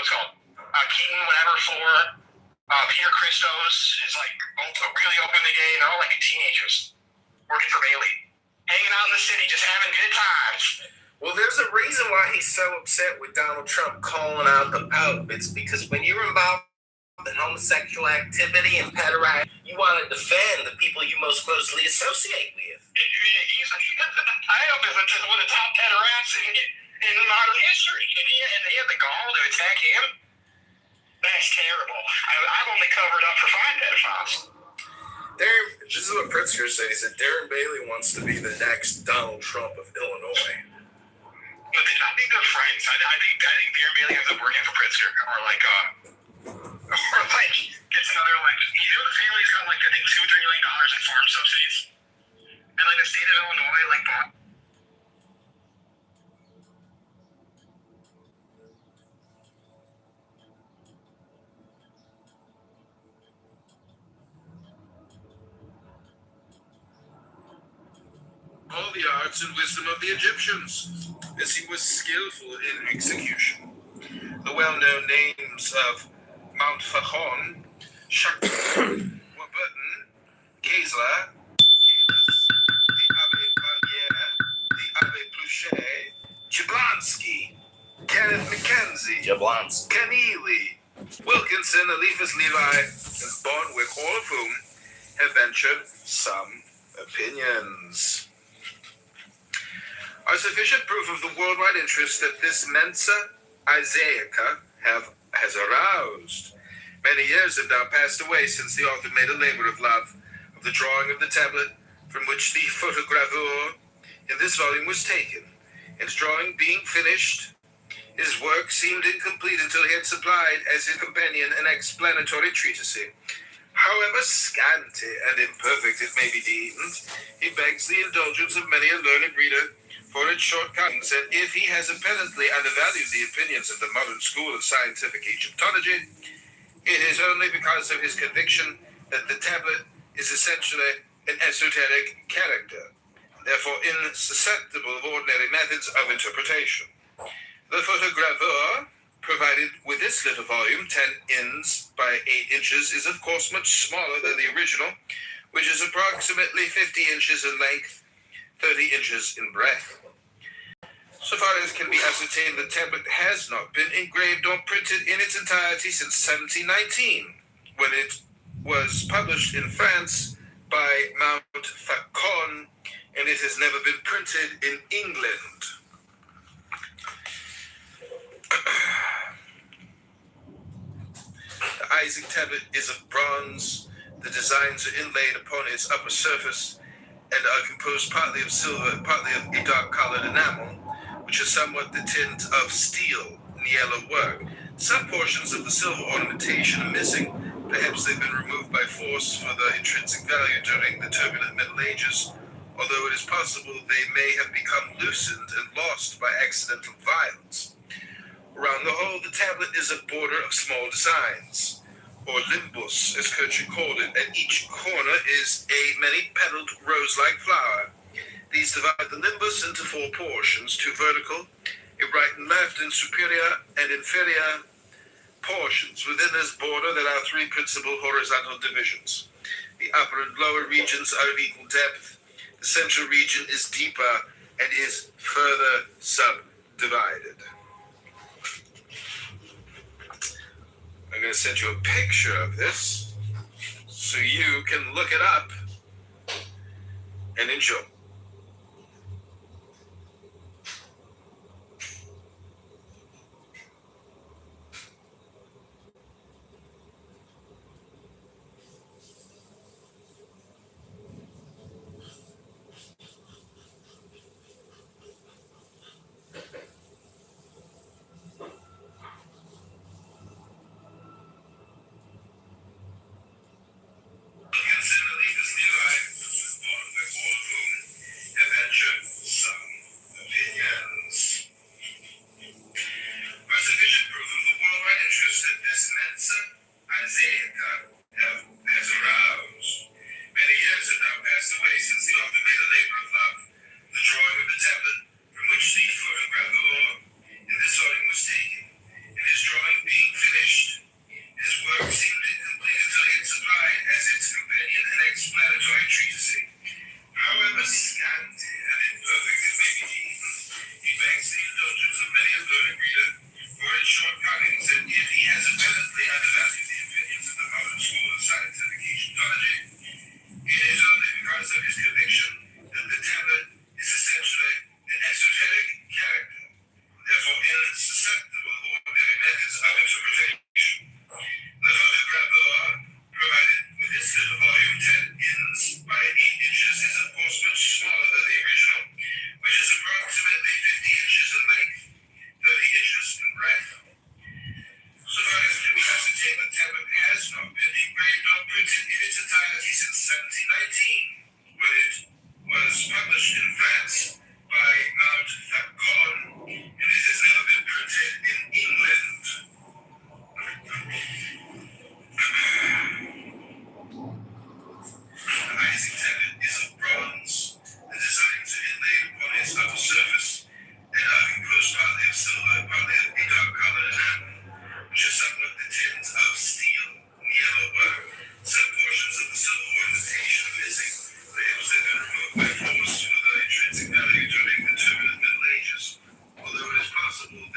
what's it called? Keaton, whatever, for Peter Christos is like really openly gay, like teenagers working for Bailey, hanging out in the city, just having good times. Well, there's a reason why he's so upset with Donald Trump calling out the Pope. It's because when you're involved in homosexual activity and pederasty, you want to defend the people you most closely associate with. He's one of the top pederasts in modern history, and he had the gall to attack him. That's terrible. I've only covered up for 5 pedophiles. This is what Pritzker said. He said Darren Bailey wants to be the next Donald Trump of Illinois. But I think they're friends. I think Darren Bailey ends up working for Pritzker, or gets another the family's got I think $2-3 million in farm subsidies, and the state of Illinois bought. All the arts and wisdom of the Egyptians, as he was skillful in execution. The well-known names of Mount Fachon, Shakti, Warburton, Kaesler, Kalis, the Abbe Barnier, the Abbe Pluchet, Jablonski, Kenneth Mackenzie, Keneally, Wilkinson, Eliphas Levi, and Bonwick, all of whom have ventured some opinions. Are sufficient proof of the worldwide interest that this Mensa Isaiaca has aroused. Many years have now passed away since the author made a labor of love of the drawing of the tablet from which the photogravure in this volume was taken. His drawing being finished, his work seemed incomplete until he had supplied as his companion an explanatory treatise. However scanty and imperfect it may be deemed, he begs the indulgence of many a learned reader for its shortcomings, and if he has apparently undervalued the opinions of the modern school of scientific Egyptology, it is only because of his conviction that the tablet is essentially an esoteric character, therefore insusceptible of ordinary methods of interpretation. The photogravure provided with this little volume, 10 inches by 8 inches, is of course much smaller than the original, which is approximately 50 inches in length, 30 inches in breadth. So far as can be ascertained, the tablet has not been engraved or printed in its entirety since 1719, when it was published in France by Mount Faucon, and it has never been printed in England. The Isaac tablet is of bronze. The designs are inlaid upon its upper surface and are composed partly of silver and partly of a dark-colored enamel, which is somewhat the tint of steel in the yellow work. Some portions of the silver ornamentation are missing. Perhaps they've been removed by force for the intrinsic value during the turbulent Middle Ages, although it is possible they may have become loosened and lost by accidental violence. Around the whole, the tablet is a border of small designs, or limbus, as Kircher called it. At each corner is a many-petaled rose-like flower. These divide the limbus into 4 portions, 2 vertical, a right and left, and superior and inferior portions. Within this border there are 3 principal horizontal divisions. The upper and lower regions are of equal depth. The central region is deeper and is further subdivided. I'm going to send you a picture of this so you can look it up and enjoy.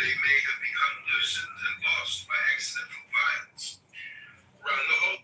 they may have become loosened and lost by accidental violence. Run the whole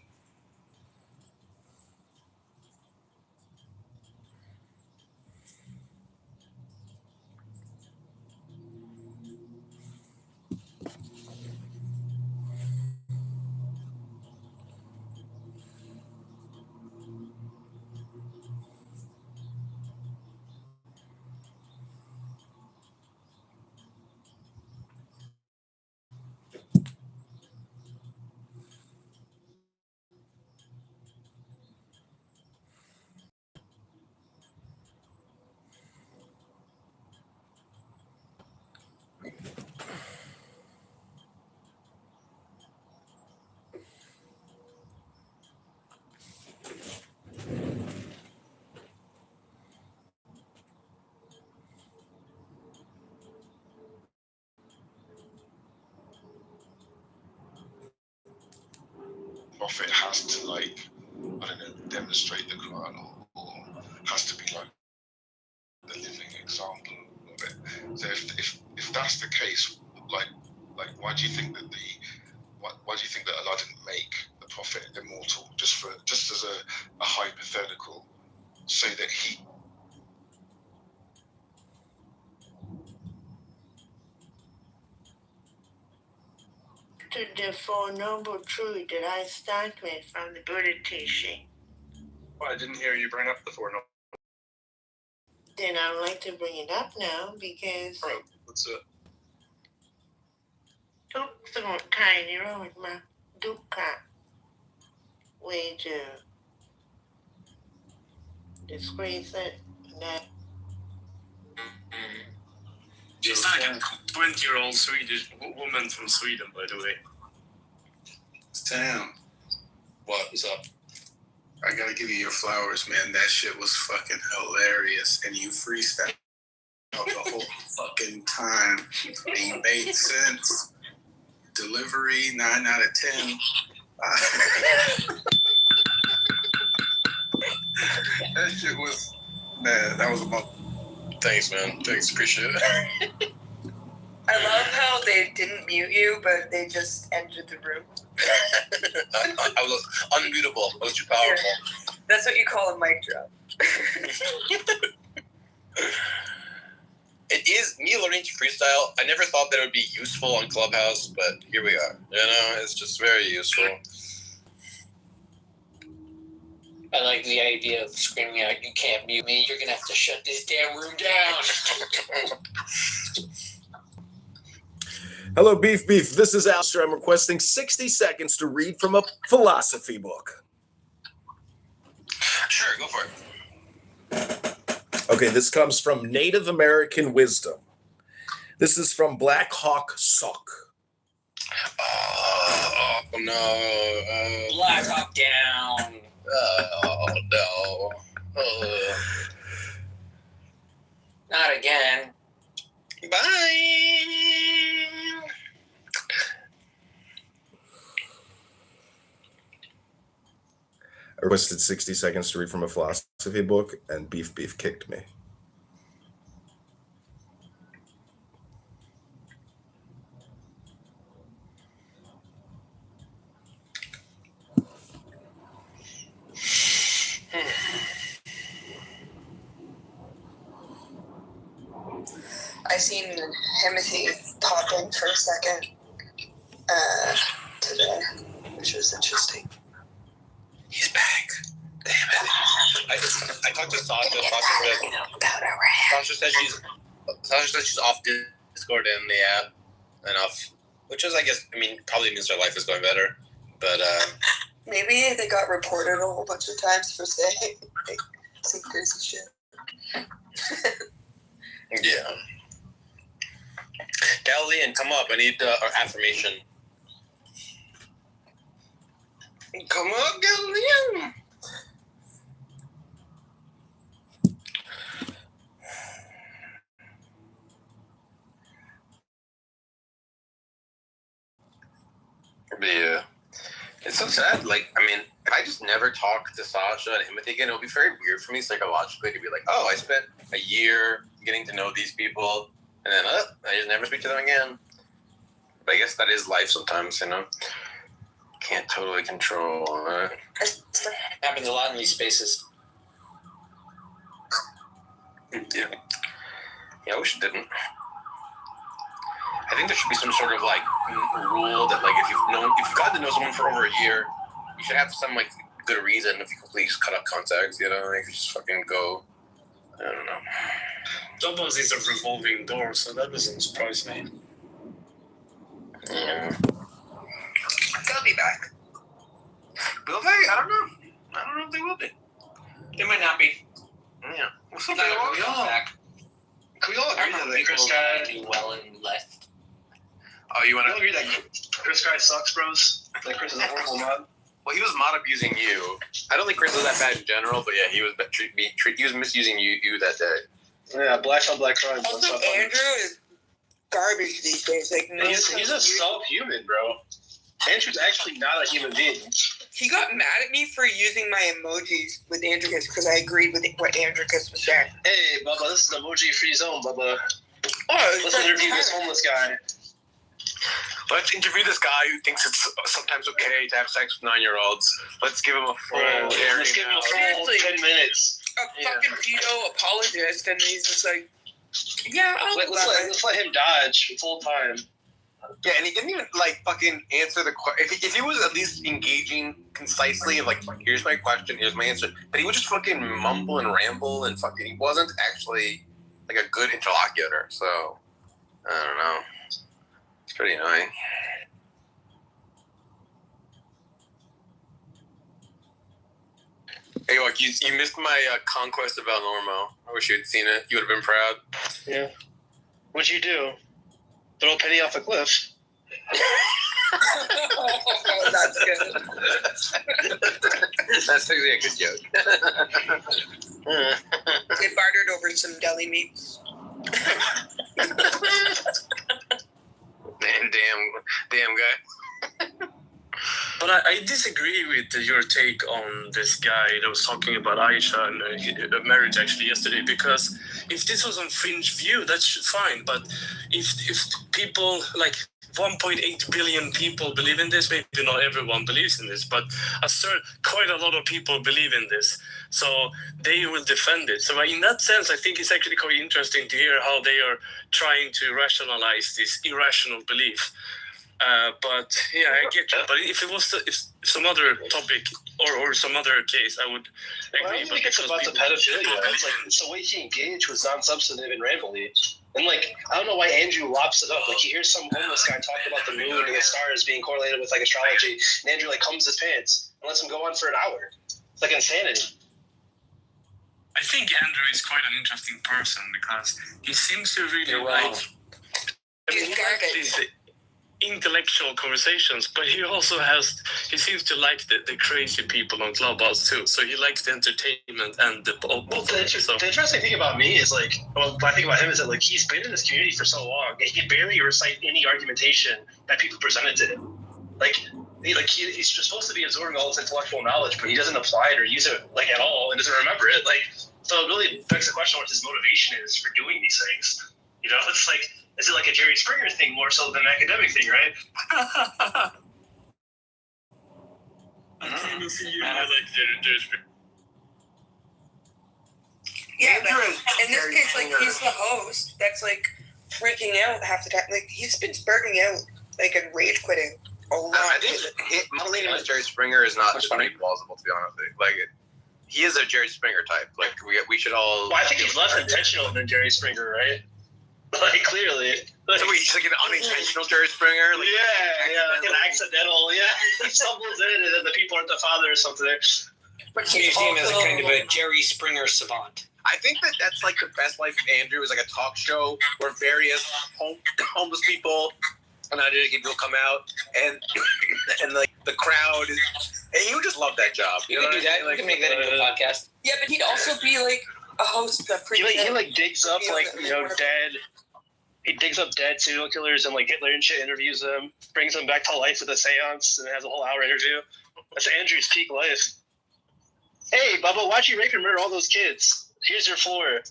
prophet has to, like, I don't know, demonstrate the Quran or has to be like the living example of it. So if that's the case, like why do you think that why do you think that Allah didn't make the prophet immortal just as a hypothetical, so that he to the Four Noble Truths that I start with from the Buddha teaching. Well, I didn't hear you bring up the Four Noble. Then I would like to bring it up now because Oh, let's do it. Dukkha way to disgrace it. That She's like a 20-year-old Swedish woman from Sweden, by the way. Sam, What's up? I gotta give you your flowers, man. That shit was fucking hilarious, and you freestyled the whole fucking time. And you made sense. Delivery 9 out of 10. That shit was, man. That was a month. Thanks, man. Thanks, appreciate it. I love how they didn't mute you, but they just entered the room. I was unmutable. I was too powerful. That's what you call a mic drop. It is me learning to freestyle. I never thought that it would be useful on Clubhouse, but here we are. You know, it's just very useful. I like the idea of screaming out, "You can't mute me, you're gonna have to shut this damn room down." Hello, Beef. This is Alistair. I'm requesting 60 seconds to read from a philosophy book. Sure, go for it. Okay, this comes from Native American Wisdom. This is from Black Hawk Sock. Oh no. Black Hawk down. Oh no. Not again. Bye. I requested 60 seconds to read from a philosophy book, and Beef kicked me. I seen Timothy pop in for a second today, which was interesting. He's back. Damn it. I talked to Sasha. Sasha said she's off Discord in the app and off, which is, I guess, probably means their life is going better. But maybe they got reported a whole bunch of times for saying some crazy shit. Yeah. Galilean, come up. I need affirmation. Come up, Galilean. Yeah. It's so sad. If I just never talk to Sasha and Timothy again, it would be very weird for me psychologically to be like, oh, I spent a year getting to know these people, and then I just never speak to them again. But I guess that is life sometimes, you know. Can't totally control it. Happens a lot in these spaces. Yeah. Yeah, I wish it didn't. I think there should be some sort of like rule that like if you've gotten to know someone for over a year, you should have some like good reason if you completely just cut off contacts, you know, like you just fucking go. I don't know. Doubles is a revolving door, so that doesn't surprise me. Yeah. They'll be back. Will they? I don't know if they will be. They might not be. Yeah. What's up, Not everyone comes back. Can we all agree that like, Chris guy do well and left. Oh, you want We all agree that Chris guy sucks, bros? Like Chris is a horrible mod? Well, he was mod abusing you. I don't think Chris was that bad in general, but yeah, he was he was misusing you that day. Yeah, black on black crime. Also, Andrew is garbage these days. Like, no, He's a subhuman, bro. Andrew's actually not a human being. He got mad at me for using my emojis with Andricus because I agreed with what Andricus was saying. Hey, Bubba, this is an emoji-free zone, Bubba. Oh, Let's interview this homeless guy. Let's interview this guy who thinks it's sometimes okay to have sex with 9-year-olds. Let's give him a full airing Let's give him a out. full 10 minutes. A fucking pedo apologist, and he's just like, yeah, Let's let him dodge full time. Yeah, and he didn't even like fucking answer the question. If he was at least engaging concisely of like, here's my question, here's my answer, but he would just fucking mumble and ramble and fucking. He wasn't actually like a good interlocutor. So I don't know. It's pretty annoying. Hey, look, you missed my conquest of El Normo. I wish you had seen it. You would have been proud. Yeah. What'd you do? Throw a penny off a cliff. oh, that's good. That's actually a good joke. They bartered over some deli meats. Man, damn guy. But I disagree with your take on this guy that was talking about Aisha and marriage actually yesterday, because if this was on Fringe View, that's fine. But if people like 1.8 billion people believe in this, maybe not everyone believes in this, but quite a lot of people believe in this. So they will defend it. So in that sense, I think it's actually quite interesting to hear how they are trying to rationalize this irrational belief. But yeah, I get you. But if it was if some other topic or some other case, I would agree. Well, I think it's about the pedophilia. It's like it's the way he engaged was non-substantive and rambly. And like, I don't know why Andrew lops it up. Like, he hears some homeless guy talk about the moon and the stars being correlated with like astrology, and Andrew like combs his pants and lets him go on for an hour. It's like insanity. I think Andrew is quite an interesting person because he seems to really like. I mean, he likes these intellectual conversations, but he seems to like the crazy people on Clubhouse too. So he likes the entertainment and the interesting thing about me is like, well, I think about him is that like he's been in this community for so long, and he can barely recite any argumentation that people presented to him. He's just supposed to be absorbing all this intellectual knowledge, but he doesn't apply it or use it like at all, and doesn't remember it. Like, so it really begs the question what his motivation is for doing these things. You know, it's like, is it like a Jerry Springer thing more so than an academic thing, right? I kind of see you like Jerry Springer. Yeah, but in this case, like, he's the host that's like freaking out half the time. Like, he's been spurting out like and rage quitting a lot. I think modeling him as Jerry Springer is not just pretty plausible, to be honest with you. Like, he is a Jerry Springer type. Like, we should all. Well, I think he's less intentional than Jerry Springer, right? Like, clearly. So he's like an unintentional Jerry Springer? Like, like an accidental, he stumbles in and then the people aren't the father or something. But so you see him as a kind of a Jerry Springer savant. I think that's like the best life of Andrew is like a talk show where various homeless people and uneducated people come out and like the crowd is, and he would just love that job. You can do that. You can make that into a podcast. Yeah, but he'd also be like a host of he digs up dead. He digs up dead serial killers and like Hitler and shit, interviews them, brings them back to life with a seance, and has a whole hour interview. That's Andrew's peak life. Hey, Bubba, why'd you rape and murder all those kids? Here's your floor.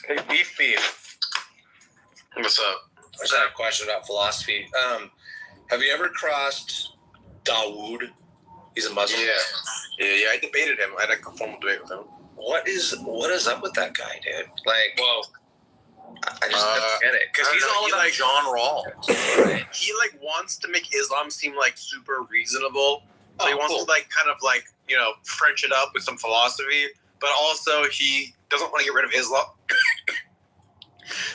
Hey, Beef. What's up? I just had a question about philosophy. Have you ever crossed Dawood? He's a Muslim. Yeah. I debated him. I had a formal debate with him. What is up with that guy, dude? Like, I just don't get it because he's all about John Rawls. He like wants to make Islam seem like super reasonable. So he wants to like kind of like, you know, French it up with some philosophy, but also he doesn't want to get rid of Islam.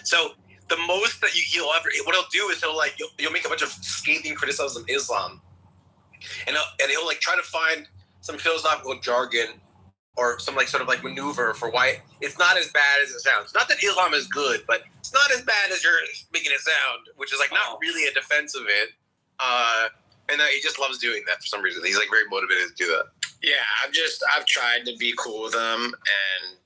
So the most that what he'll do is he'll make a bunch of scathing criticisms of Islam, and he'll like try to find some philosophical jargon or some like sort of like maneuver for why it's not as bad as it sounds. Not that Islam is good, but it's not as bad as you're making it sound, which is like not really a defense of it. And he just loves doing that for some reason. He's like very motivated to do that. Yeah, I've tried to be cool with him and,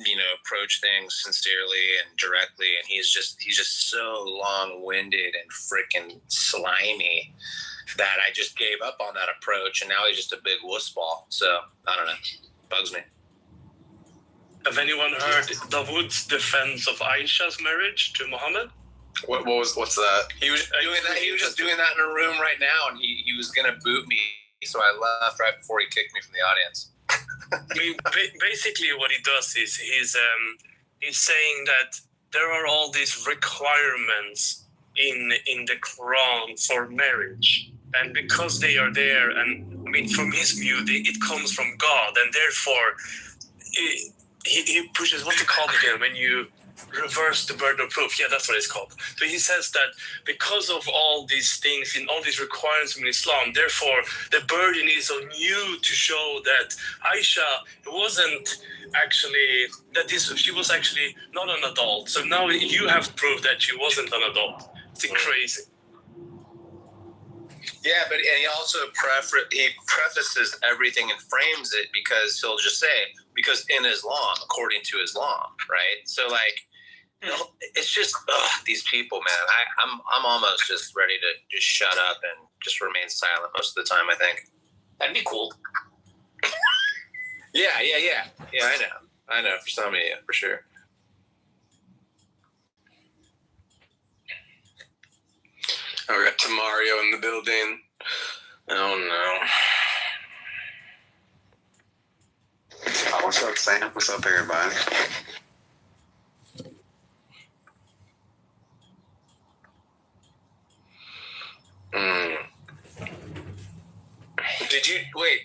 you know, approach things sincerely and directly, and he's just so long-winded and freaking slimy that I just gave up on that approach, and now he's just a big wuss ball. So I don't know, bugs me. Have anyone heard Dawood's defense of Aisha's marriage to Muhammad? What's that? He was doing that. He was just doing that in a room right now, and he was gonna boot me, so I left right before he kicked me from the audience. I mean, basically, what he does is he's saying that there are all these requirements in the Quran for marriage, and because they are there, and I mean, from his view, it comes from God, and therefore he pushes what's it called again when you reverse the burden of proof. Yeah, that's what it's called. So he says that because of all these things and all these requirements from Islam, therefore the burden is on you to show that Aisha wasn't actually, she was actually not an adult. So now you have to prove that she wasn't an adult. It's crazy. Yeah, but he also prefaces everything and frames it because he'll just say, because in Islam, according to Islam, right? So like, you know, it's just these people, man. I'm almost just ready to just shut up and just remain silent most of the time. I think That'd be cool. Yeah. I know. For some of you, for sure. I got Tamario in the building. Oh no. What's up, Sam? What's up, everybody?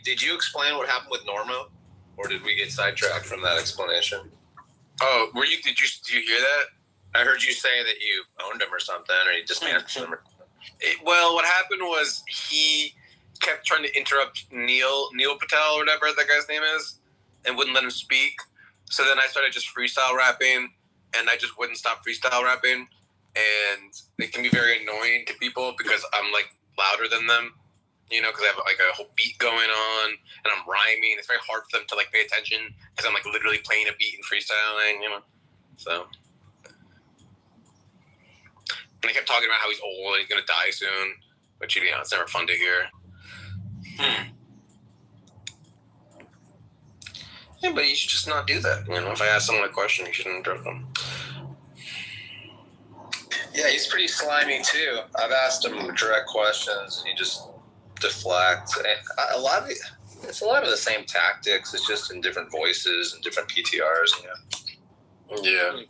Did you explain what happened with Normo, or did we get sidetracked from that explanation? Oh, did you hear that? I heard you say that you owned him or something, or you dismantled him. Well, what happened was he kept trying to interrupt Neil Patel or whatever that guy's name is, and wouldn't let him speak. So then I started just freestyle rapping, and I just wouldn't stop freestyle rapping. And it can be very annoying to people because I'm like louder than them, you know, because I have like a whole beat going on and I'm rhyming. It's very hard for them to like pay attention because I'm like literally playing a beat and freestyling, you know. So, and I kept talking about how he's old and he's gonna die soon, which, you know, it's never fun to hear. Yeah, but you should just not do that. You know, if I ask someone a question, you shouldn't interrupt them. Yeah, he's pretty slimy too. I've asked him direct questions, and he just deflects. A lot of the same tactics. It's just in different voices and different PTRs. Yeah.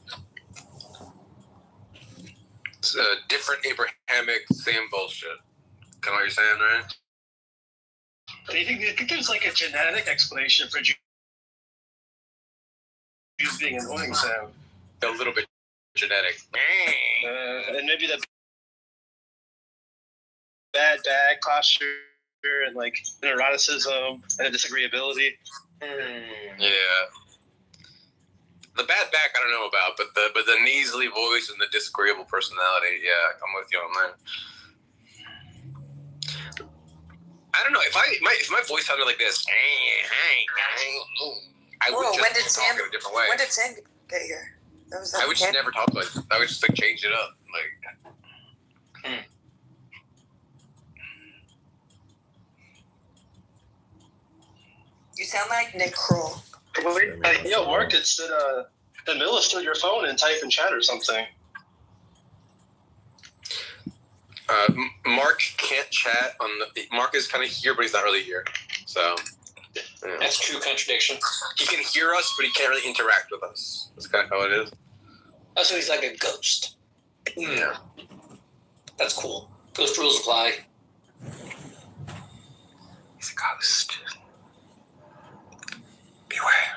It's a different Abrahamic, same bullshit. Kind of what you're saying, right? Do you think there's like a genetic explanation for Jews being annoying, Sam? A little bit genetic. And maybe the bad back posture and like neuroticism and a disagreeability. Yeah. The bad back I don't know about, but the nasally voice and the disagreeable personality, yeah, I'm with you on that. I don't know if my voice sounded like this. I would just talk in a different way. When did Sam get here? I would just never talk like this. I would just like change it up. Like, You sound like Nick Kroll. Mark, it said the middle of steal your phone and type in chat or something. Mark can't chat on the. Mark is kind of here, but he's not really here. So yeah. That's true contradiction. He can hear us, but he can't really interact with us. That's kind of how it is. Oh, so he's like a ghost. Yeah. That's cool. Ghost rules apply. He's a ghost. Beware.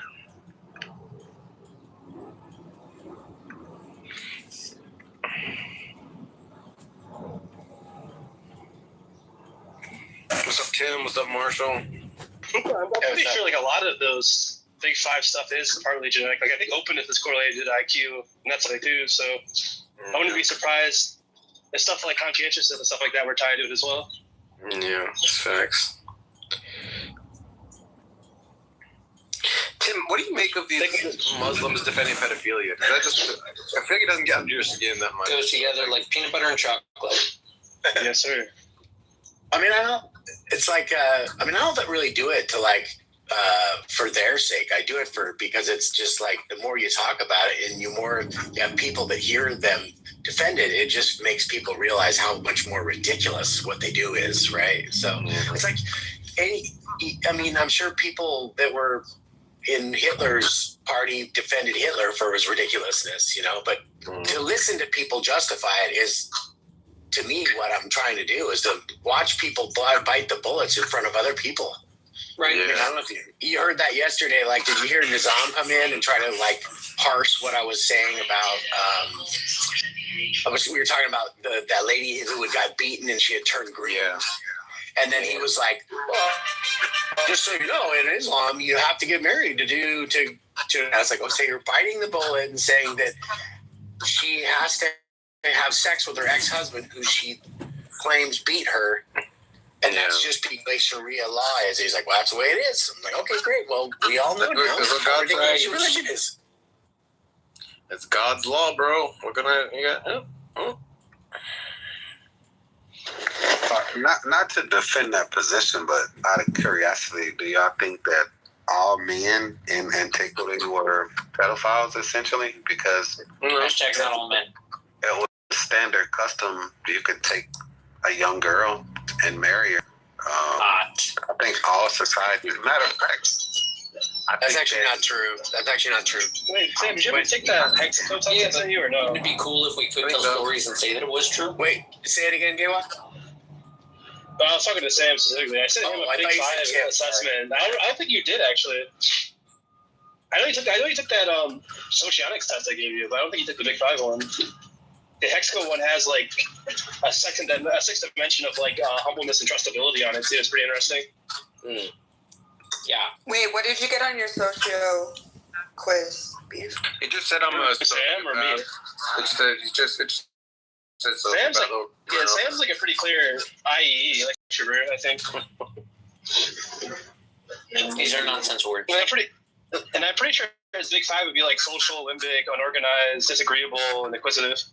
What's up, Tim? What's up, Marshall? I'm pretty sure like a lot of those Big Five stuff is partly genetic. Like I think openness is correlated to IQ, and that's what they do. So I wouldn't be surprised if stuff like conscientiousness and stuff like that were tied to it as well. Yeah, that's facts. Tim, what do you make of these Muslims defending pedophilia? That just, I feel like it doesn't get under your skin that much. Goes together like peanut butter and chocolate. Yes, sir. I mean, I don't really do it to for their sake. I do it because it's just like the more you talk about it and you have people that hear them defend it, it just makes people realize how much more ridiculous what they do is, right? So it's like I'm sure people that were in Hitler's party defended Hitler for his ridiculousness, but to listen to people justify it is, to me, what I'm trying to do is to watch people bite the bullets in front of other people. Right. Yeah. I mean, I don't know if you heard that yesterday. Like, did you hear Nizam come in and try to parse what I was saying about? We were talking about that lady who had got beaten and she had turned green. Yeah. And then he was like, "Well, just so you know, in Islam, you have to get married to." I was like, "Oh, so you're biting the bullet and saying that she has to have sex with her ex-husband, who she claims beat her, and that's just because Sharia law is." He's like, "Well, that's the way it is." I'm like, "Okay, great. Well, we all know now how ridiculous your religion is." It's God's law, bro. We're gonna. Not to defend that position, but out of curiosity, do y'all think that all men in antiquity were pedophiles, essentially? Because hashtag not all men. It was standard custom. You could take a young girl and marry her. I think all societies. Matter of fact, that's actually not true. That's actually not true. Wait, Sam, did you ever take that Hexaco test I sent you or no? It'd be cool if we could tell stories and say that it was true. Wait, say it again, Gawa. I was talking to Sam specifically. I sent him a Big Five assessment. I don't think you did actually. I know you took that socionics test I gave you, but I don't think you took the Big Five one. The Hexaco one has a sixth dimension of humbleness and trustability on it too. It's pretty interesting. Yeah. Wait, what did you get on your socio quiz, Beef? It just said I'm a Sam or me. It just said Sam's Sam's a pretty clear IE extrovert, I think. These are nonsense words. And I'm pretty sure his Big Five would be social, limbic, unorganized, disagreeable, and inquisitive.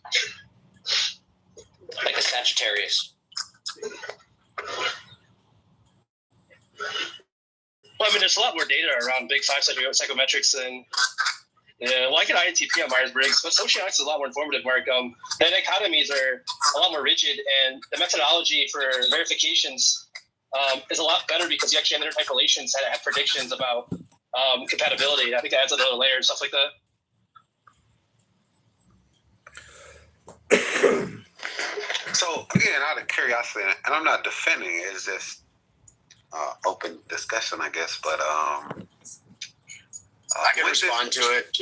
Like a Sagittarius. Well, I mean, there's a lot more data around Big Five psychometrics than. Yeah, well, I get INTP on Myers-Briggs, but socionics is a lot more informative, Mark. The dichotomies are a lot more rigid, and the methodology for verifications is a lot better because you actually have intertype relations that have predictions about compatibility. I think that adds another layer and stuff like that. So, again, out of curiosity, and I'm not defending it, it's just open discussion, I guess, but I can respond to it.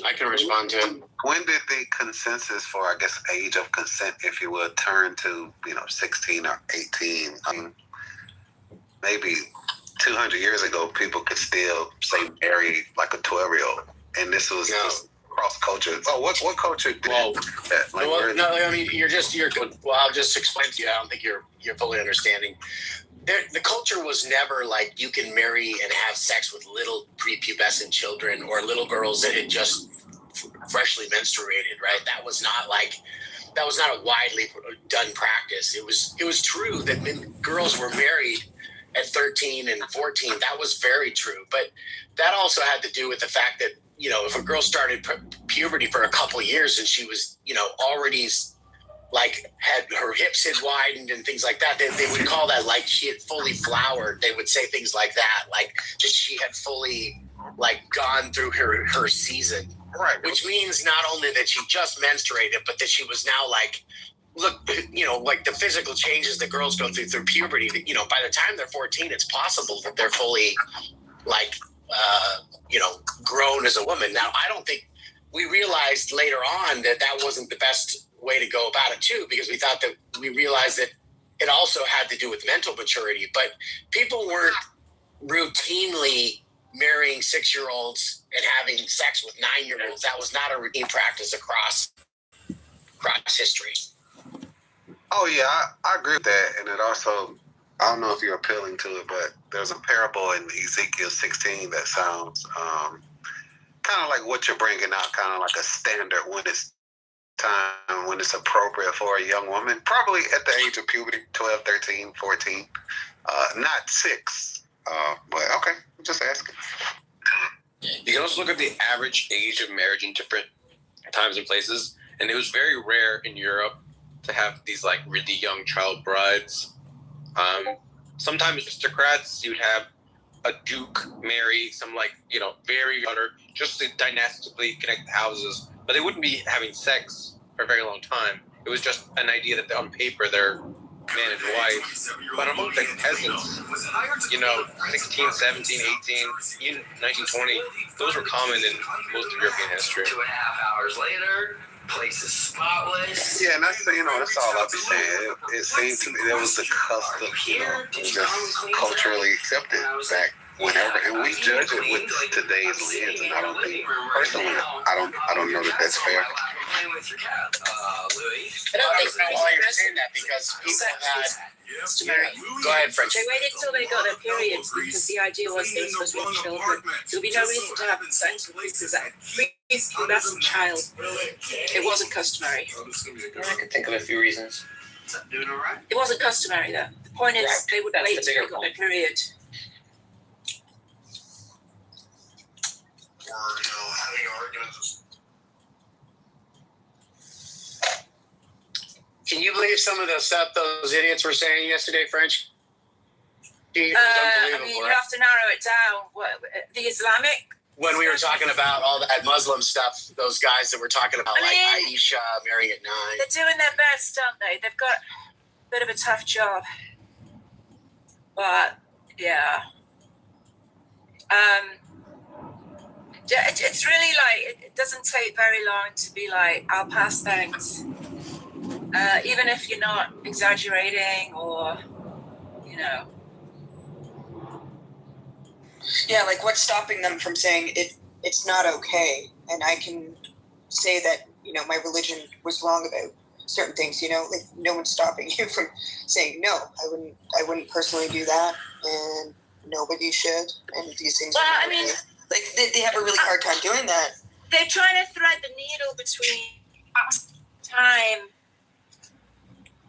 When did the consensus for, I guess, age of consent, if you will, turn to, 16 or 18? I mean, maybe 200 years ago, people could still say marry like a 12-year-old. And this was cross culture. Oh, what culture did that? I'll just explain to you. I don't think you're fully understanding. The culture was never like you can marry and have sex with little prepubescent children or little girls that had just freshly menstruated, right? That was not a widely done practice. It was true that when girls were married at 13 and 14, that was very true. But that also had to do with the fact that, if a girl started puberty for a couple of years and she was, already like had her hips had widened and things like that, they would call that like she had fully flowered. They would say things like that, like just she had fully like gone through her season. Right. Which means not only that she just menstruated, but that she was now like, look, like the physical changes that girls go through puberty, that, by the time they're 14, it's possible that they're fully like, grown as a woman. Now, I don't think we realized later on that wasn't the best way to go about it too, because we realized that it also had to do with mental maturity, but people weren't routinely marrying 6-year-olds and having sex with 9-year-olds. That was not a routine practice across history. Oh yeah, I agree with that, and it also, I don't know if you're appealing to it, but there's a parable in Ezekiel 16 that sounds kind of like what you're bringing out, kind of like a standard when it's time, when it's appropriate for a young woman, probably at the age of puberty, 12, 13, 14, not 6. But okay, I'm just asking. You can also look at the average age of marriage in different times and places, and it was very rare in Europe to have these like really young child brides. Sometimes aristocrats, you'd have a duke marry some very daughter just to dynastically connect houses, but they wouldn't be having sex for a very long time. It was just an idea that on paper they're man and wife. But among the peasants, 16, 17, 18, even 1920, those were common in most of European history. 2.5 hours later, place is spotless. Yeah, and that's all I'll be saying. It seems to me there was a custom, just culturally accepted back whenever, and we judge it with today's lens. And I don't think, personally, I don't know that that's fair. I don't think I understand that because people had. Go ahead, French. They waited till they got their periods because the idea was they were supposed to be children. There would be no reason to have sex with prepubescent child. It wasn't customary. I can think of a few reasons. It wasn't customary though. The point is they would wait till they got their period. Or having arguments. Can you believe some of the stuff those idiots were saying yesterday, French? You have to narrow it down. The Islamic? When we were talking about all that Muslim stuff, those guys that were talking about Aisha marrying at 9. They're doing their best, aren't they? They've got a bit of a tough job. But, yeah. It's really it doesn't take very long to be I'll pass things. Even if you're not exaggerating or, Yeah, what's stopping them from saying it's not okay, and I can say that, my religion was wrong about certain things, no one's stopping you from saying, no, I wouldn't personally do that, and nobody should, and these things are not okay. They have a really hard time doing that. They're trying to thread the needle between time,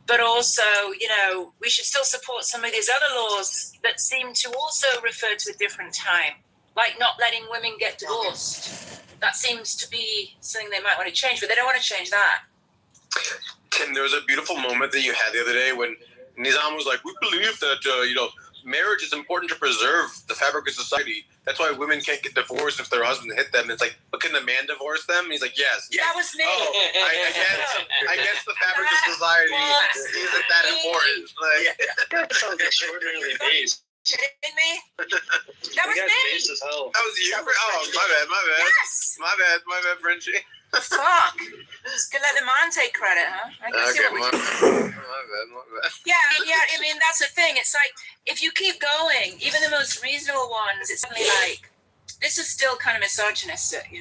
but also, we should still support some of these other laws that seem to also refer to a different time, like not letting women get divorced. That seems to be something they might want to change, but they don't want to change that. Tim, there was a beautiful moment that you had the other day when Nizam was like, we believe that, marriage is important to preserve the fabric of society. That's why women can't get divorced if their husband hit them. It's like, but can the man divorce them? And he's like, yes. That was me. Oh, I guess the fabric of society isn't that important. That's on extraordinarily based. Kidding me? That was me. Based as hell. That was you? Oh, my bad. Yes. My bad, Frenchie. Fuck. Just gonna let the man take credit, huh? My bad. Yeah, I mean, that's the thing. It's if you keep going, even the most reasonable ones, it's suddenly this is still kind of misogynistic,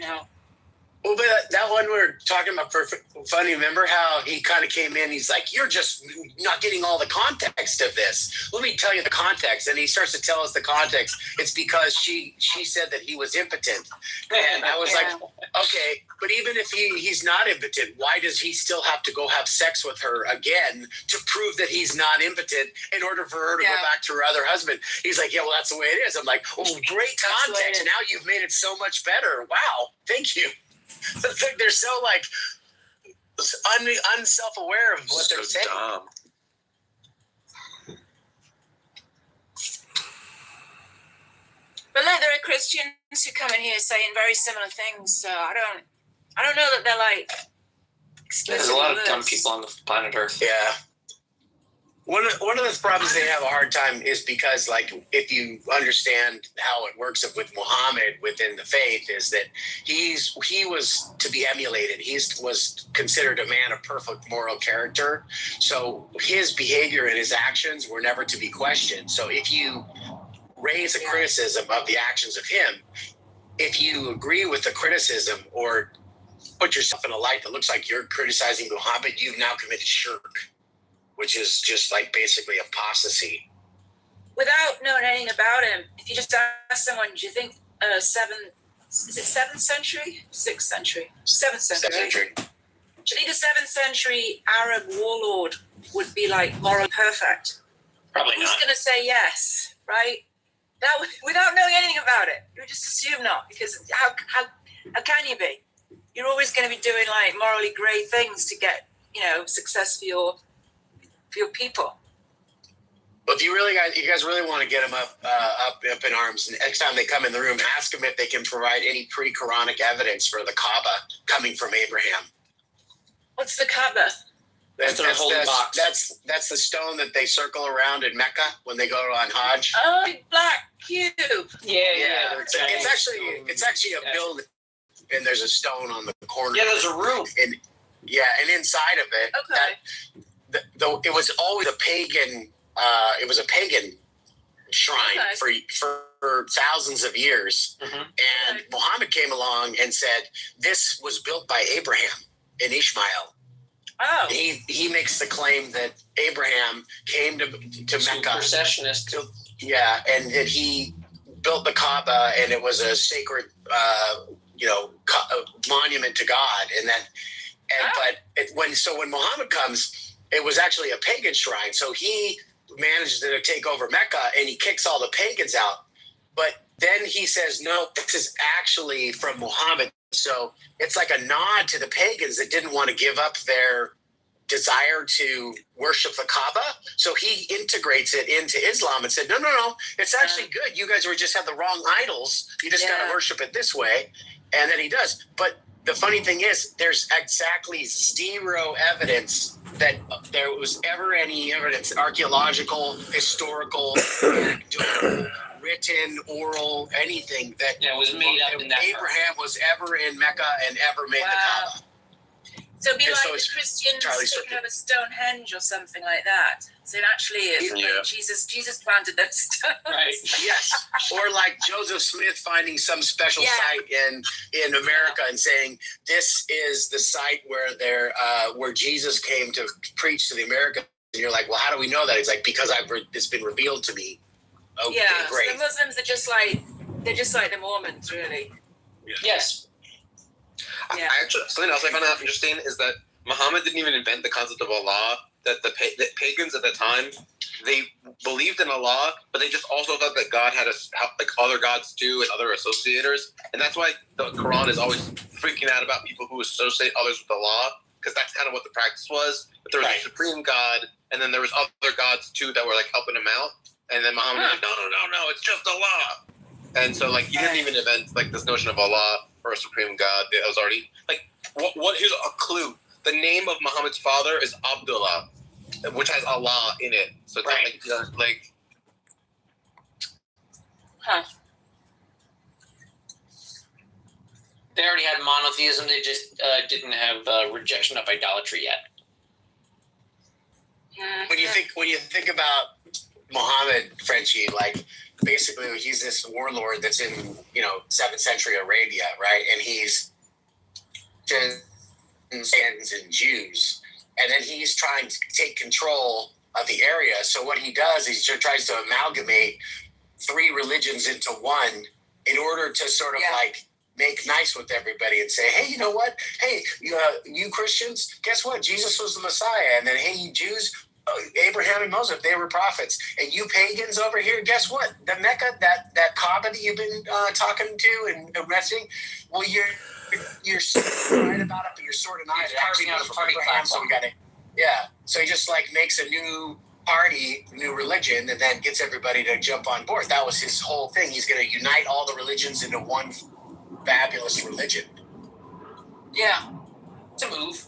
Well, but that one we were talking about for funny. Remember how he kind of came in? He's like, "You're just not getting all the context of this. Let me tell you the context." And he starts to tell us the context. It's because she said that he was impotent, and I was like, "Okay, but even if he's not impotent, why does he still have to go have sex with her again to prove that he's not impotent in order for her to go back to her other husband?" He's like, "Yeah, well, that's the way it is." I'm like, "Oh, great context. Now you've made it so much better. Wow, thank you." They're so like unself-aware of what they're saying. Dumb. But look, there are Christians who come in here saying very similar things. So I don't know that they're like. There's a lot of dumb people on the planet Earth. Yeah. One of the problems they have a hard time is because, like, if you understand how it works with Muhammad within the faith, is that he was to be emulated. He was considered a man of perfect moral character. So his behavior and his actions were never to be questioned. So if you raise a criticism of the actions of him, if you agree with the criticism or put yourself in a light that looks like you're criticizing Muhammad, you've now committed shirk, which is just like basically apostasy. Without knowing anything about him, if you just ask someone, do you think 7th century? 6th century? 7th century. 7th century. Do you think a 7th century Arab warlord would be like morally perfect? Probably He's not. going to say yes, right? Without knowing anything about it. You would just assume not, because how can you be? You're always going to be doing like morally great things to get, success for your people. But if you guys really want to get them up in arms, and next time they come in the room, ask them if they can provide any pre-Quranic evidence for the Kaaba coming from Abraham. What's the Kaaba? That's the stone that they circle around in Mecca when they go on Hajj. Oh, black cube. Yeah. It's actually a building, and there's a stone on the corner. Yeah, there's a room. And inside of it, it was always a pagan. It was a pagan shrine for thousands of years. Mm-hmm. And Muhammad came along and said, "This was built by Abraham and Ishmael." Oh. He makes the claim that Abraham came to Mecca. Processionist. And that he built the Kaaba, and it was a sacred, monument to God. When Muhammad comes, it was actually a pagan shrine. So he managed to take over Mecca, and he kicks all the pagans out. But then he says, "No, this is actually from Muhammad." So it's like a nod to the pagans that didn't want to give up their desire to worship the Kaaba. So he integrates it into Islam and said, no, it's actually good. You guys just have the wrong idols. You just got to worship it this way. And then he does. But the funny thing is, there's exactly zero evidence that there was ever any evidence, archaeological, historical, written, oral, anything that was made up in that Abraham was ever in Mecca and ever made the Kaaba. So it'd be like the Christians sticking up a Stonehenge or something like that. So it actually is like Jesus planted that stone. Right. Yes. Or like Joseph Smith finding some special site in America and saying, "This is the site where Jesus came to preach to the Americans." And you're like, "Well, how do we know that?" He's like, "Because it's been revealed to me." Okay, great. So the Muslims are just like the Mormons, really. Yeah. Yes. Yeah. Actually, something else I found out interesting is that Muhammad didn't even invent the concept of Allah. That the pagans at the time, they believed in Allah, but they just also thought that God had like other gods too and other associators, and that's why the Quran is always freaking out about people who associate others with Allah, because that's kind of what the practice was. But there was a supreme God, and then there was other gods too that were like helping him out, and then Muhammad was like, no, it's just Allah. And so, like, he didn't even invent, like, this notion of Allah or a supreme God. It was already, like, here's a clue. The name of Muhammad's father is Abdullah, which has Allah in it. So it's not like. Huh. They already had monotheism. They just didn't have rejection of idolatry yet. When you think about Muhammad, Frenchie, like, basically he's this warlord that's in 7th century Arabia, right? And he's and Jews, and then he's trying to take control of the area. So what he does is he tries to amalgamate 3 religions into one in order to sort of like make nice with everybody and say, hey, you know what? Hey, you Christians, guess what? Jesus was the Messiah. And then, hey, you Jews, Abraham and Moses, they were prophets. And you pagans over here, guess what? The Mecca, that Kaaba that you've been talking to and wrestling, well, you're right about it, but you're sort of not. You're carving out a party Abraham, so we got it. Yeah. So he just like makes a new party, new religion, and then gets everybody to jump on board. That was his whole thing. He's going to unite all the religions into one fabulous religion. Yeah. It's a move.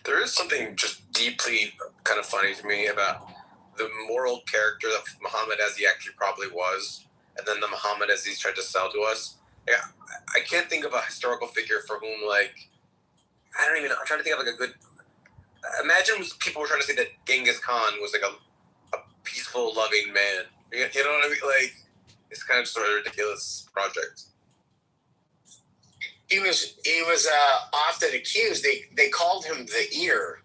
There is something just deeply kind of funny to me about the moral character that Muhammad as he actually probably was, and then the Muhammad as he's tried to sell to us. Yeah, I can't think of a historical figure for whom, like, I don't even know. I'm trying to think of like a good. Imagine people were trying to say that Genghis Khan was like a peaceful, loving man. You know what I mean? Like, it's kind of just a ridiculous project. He was often accused. They called him the ear.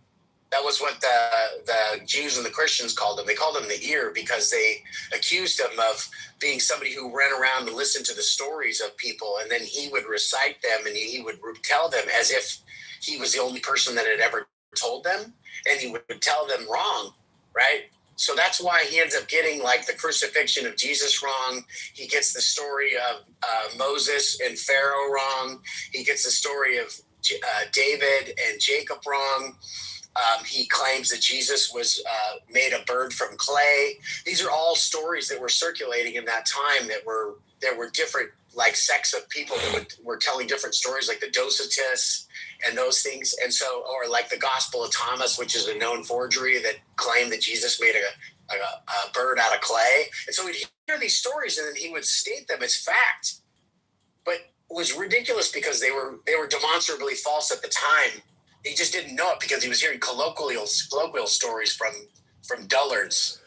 That was what the Jews and the Christians called him. They called him the ear because they accused him of being somebody who ran around and listened to the stories of people, and then he would recite them and he would tell them as if he was the only person that had ever told them, and he would tell them wrong, right? So that's why he ends up getting like the crucifixion of Jesus wrong. He gets the story of Moses and Pharaoh wrong. He gets the story of David and Jacob wrong. He claims that Jesus was made a bird from clay. These are all stories that were circulating in that time that were different, like sects of people that were telling different stories, like the Docetists and those things. And so, or like the Gospel of Thomas, which is a known forgery that claimed that Jesus made a bird out of clay. And so we'd hear these stories and then he would state them as fact, but it was ridiculous because they were demonstrably false at the time. He just didn't know it because he was hearing colloquial stories from dullards.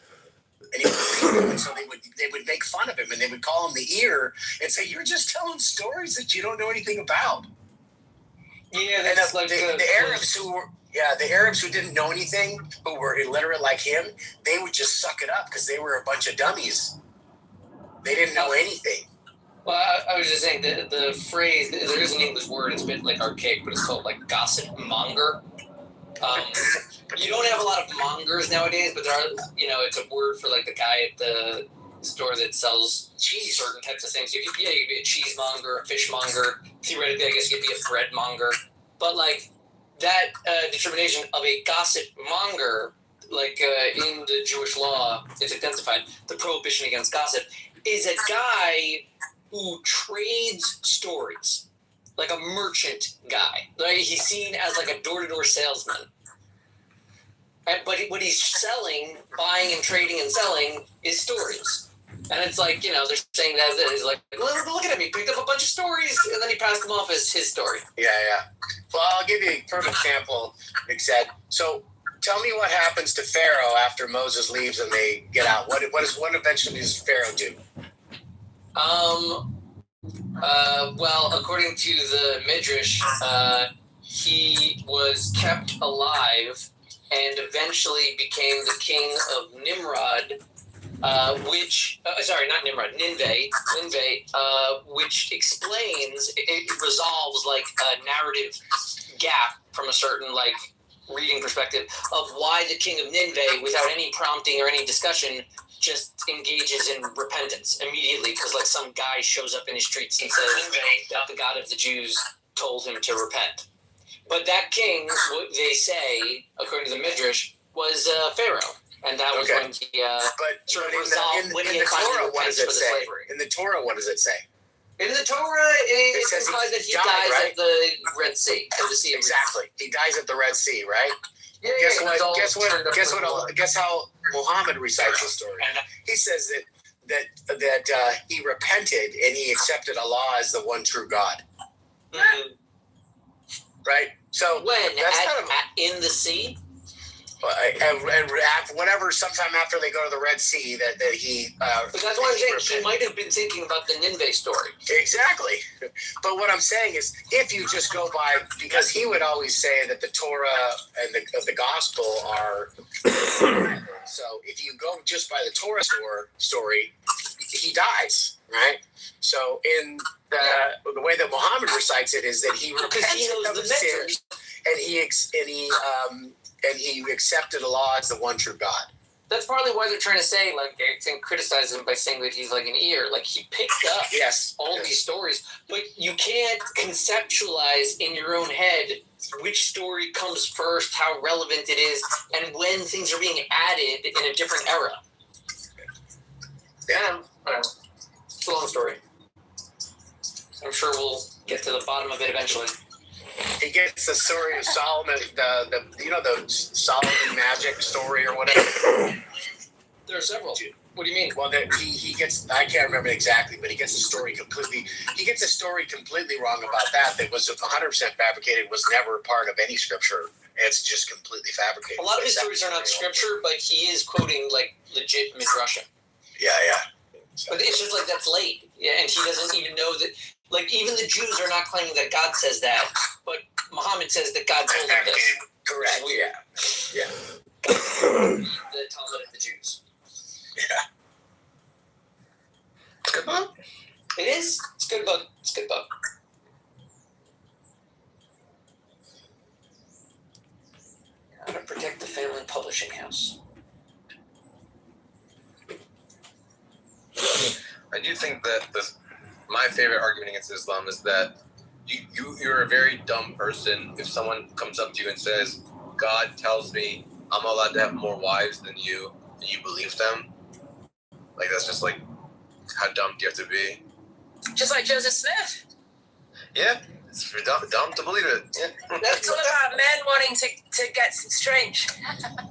And so they would make fun of him and they would call him the ear and say, you're just telling stories that you don't know anything about. Yeah, that's and the Arabs who didn't know anything, who were illiterate like him, they would just suck it up because they were a bunch of dummies. They didn't know anything. Well, I was just saying the phrase, there is an English word, it's a bit like archaic, but it's called like gossip monger. You don't have a lot of mongers nowadays, but there are, it's a word for like the guy at the store that sells certain types of things. You could be a cheesemonger, a fishmonger. Theoretically, I guess you could be a bread monger. But like that determination of a gossip monger, like in the Jewish law, it's identified, the prohibition against gossip, is a guy who trades stories, like a merchant guy. Like he's seen as like a door-to-door salesman. But what he's selling, buying and trading and selling, is stories. And it's like, they're saying that he's like, look at him, he picked up a bunch of stories, and then he passed them off as his story. Yeah. Well, I'll give you a perfect example, Nick said. So tell me what happens to Pharaoh after Moses leaves and they get out. What eventually does Pharaoh do? Well, according to the Midrash, he was kept alive and eventually became the king of Nimrod, Nineveh, which explains, it resolves like a narrative gap from a certain like reading perspective of why the king of Nineveh, without any prompting or any discussion, just engages in repentance immediately because like some guy shows up in his streets and says that the God of the Jews told him to repent. But that king, they say, according to the Midrash, was Pharaoh. And that was when he sort of resolved when he had finally repented for the slavery. In the Torah, what does it say? In the Torah, it implies that he dies at the Red Sea. At the Sea of Exactly. He dies at the Red Sea, right? Yeah, Guess how Muhammad recites the story. He says that he repented and he accepted Allah as the one true God. Mm-hmm. Right? So when in the sea? And whatever, sometime after they go to the Red Sea, that he. But that's what I'm saying. He might have been thinking about the Nineveh story. Exactly. But what I'm saying is, if you just go by, because he would always say that the Torah and the Gospel are. So if you go just by the Torah story, he dies, right? So in the way that Muhammad recites it is that he repented of his sins, and he accepted Allah as the one true God. That's partly why they're trying to say, like, they can criticize him by saying that he's like an ear. Like, he picked up all these stories, but you can't conceptualize in your own head which story comes first, how relevant it is, and when things are being added in a different era. Yeah, I don't know. It's a long story. I'm sure we'll get to the bottom of it eventually. He gets the story of Solomon, the Solomon magic story or whatever. There are several. What do you mean? Well, he gets, I can't remember exactly, but he gets the story completely wrong about that. That was 100% fabricated, was never part of any scripture. It's just completely fabricated. A lot of his stories are not scripture, but he is quoting, like, legit midrashim. Yeah. But it's just like, that's late. Yeah, and he doesn't even know that. Like, even the Jews are not claiming that God says that, but Muhammad says that God told him this. Correct. Weird. Yeah. The Talmud of the Jews. Yeah. It's a good book. It is. It's a good book. It's a good book. How to protect the family publishing house. I do think that my favorite argument against Islam is that you're a very dumb person if someone comes up to you and says, God tells me I'm allowed to have more wives than you, and you believe them. Like, that's just like, how dumb do you have to be? Just like Joseph Smith. Yeah, it's dumb to believe it. Yeah. It's all about men wanting to get strange.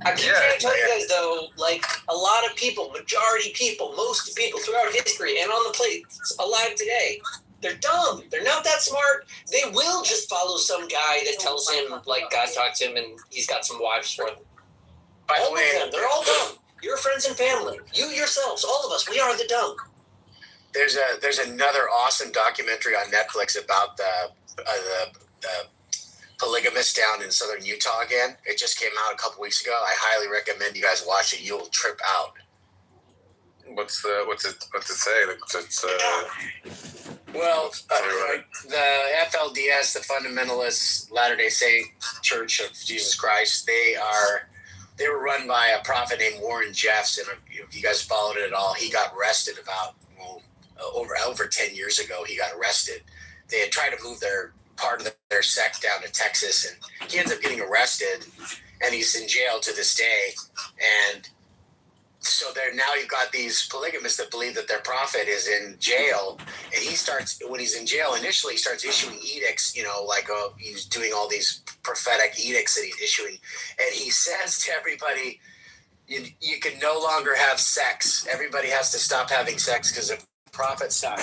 I can't tell you guys, though, like, a lot of people, majority people, most people throughout history and on the plates alive today, they're dumb. They're not that smart. They will just follow some guy that tells him, like, God talked to him and he's got some wives for them. All of them. They're all dumb. Your friends and family. You yourselves. All of us. We are the dumb. There's another awesome documentary on Netflix about the polygamists down in southern Utah again. It just came out a couple weeks ago. I highly recommend you guys watch it. You'll trip out. What's it say? Well, the FLDS, the Fundamentalists Latter-day Saint Church of Jesus Christ, they were run by a prophet named Warren Jeffs, and if you guys followed it at all, he got arrested about over 10 years ago. He got arrested. They had tried to move part of their sect down to Texas, and he ends up getting arrested, and he's in jail to this day. And so now you've got these polygamists that believe that their prophet is in jail, and when he's in jail, initially he starts issuing edicts, he's doing all these prophetic edicts that he's issuing, and he says to everybody, you can no longer have sex. Everybody has to stop having sex because the prophet stopped